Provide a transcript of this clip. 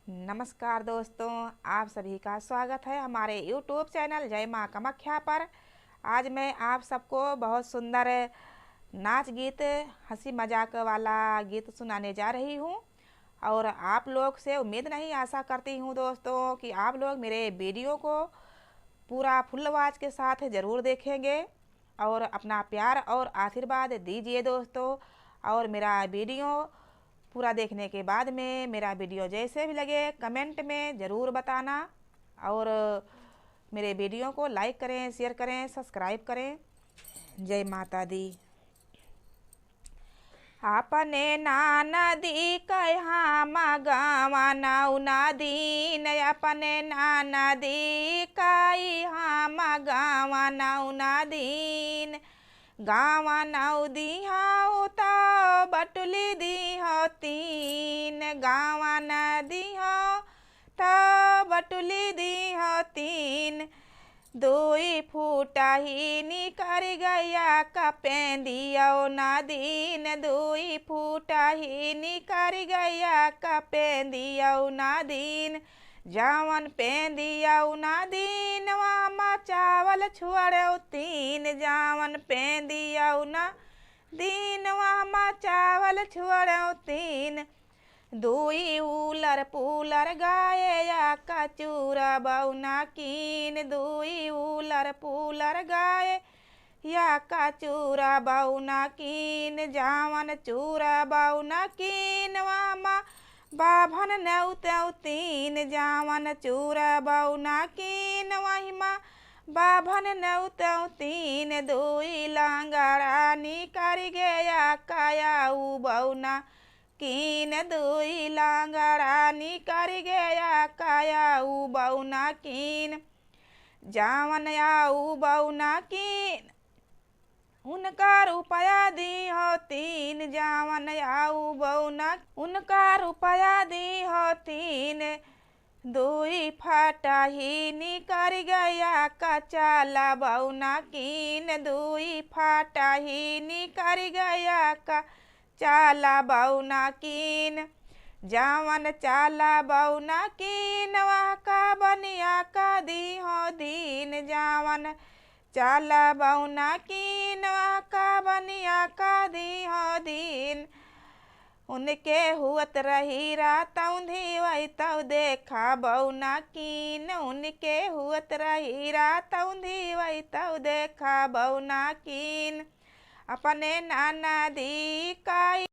नमस्कार दोस्तों, आप सभी का स्वागत है हमारे YouTube चैनल जय माँ कामाख्या पर। आज मैं आप सबको बहुत सुंदर नाच गीत, हंसी मजाक वाला गीत सुनाने जा रही हूँ। और आप लोग से उम्मीद नहीं, आशा करती हूँ दोस्तों कि आप लोग मेरे वीडियो को पूरा फुल आवाज के साथ ज़रूर देखेंगे और अपना प्यार और आशीर्वाद दीजिए दोस्तों। और मेरा वीडियो पूरा देखने के बाद में मेरा वीडियो जैसे भी लगे कमेंट में ज़रूर बताना। और मेरे वीडियो को लाइक करें, शेयर करें, सब्सक्राइब करें। जय माता दी। अपने नानदी कहा गावा नौना दीन, अपने नानदी कई हम गावा नौना दीन। गावा नौ दिहाओ तो बटुली दिहो तीन, गावा न दिहो तो बटुली दिहो तीन। दुई फूटा ही निकर गया कपेंदियो नादीन, दुई फूटा ही निकर गया कपेंदियो नादीन। जावन पेंदियो नादीन वामा चावल छुअड़ो तीन, जावन पेंदियो ना दीन वामा चावल छुअड़ो तीन। दुई उलर पुलर गाये या कचूरा बउना कीन, दुई उलर पुलर गाये या कचूरा बउना कीन। जावन चूरा बउना कीन वामा बाभन नौतौ तीन, जावन चूरा बउना कीन वहीमा बाभन नौतौ तीन। दुई लांगड़ा निकर गया कायाऊ बउना कीन, दुई लांगड़ा निकर गया कायाऊ बउना कीन। जावन आऊ बउना कीन उनका रुपया दी हो तीन, जावन आऊ बउना उनका रुपया दी हो तीन। दुई फाटा ही निकर गया कचाला बउना कीन, दुई फाटा ही निकर गया का चाला बउना कीन। जावन चाला बउना कीन वह का बनिया का दी हो दीन, जावन चाला बउना कीन वह का बनिया का दी हो दीन। उनके हुअत रही रात औंधी वही तौ देखा बउना कीन, उनके हुअत रही रात औंधी वही तौ देखा बउना कीन। अपने नाना दी का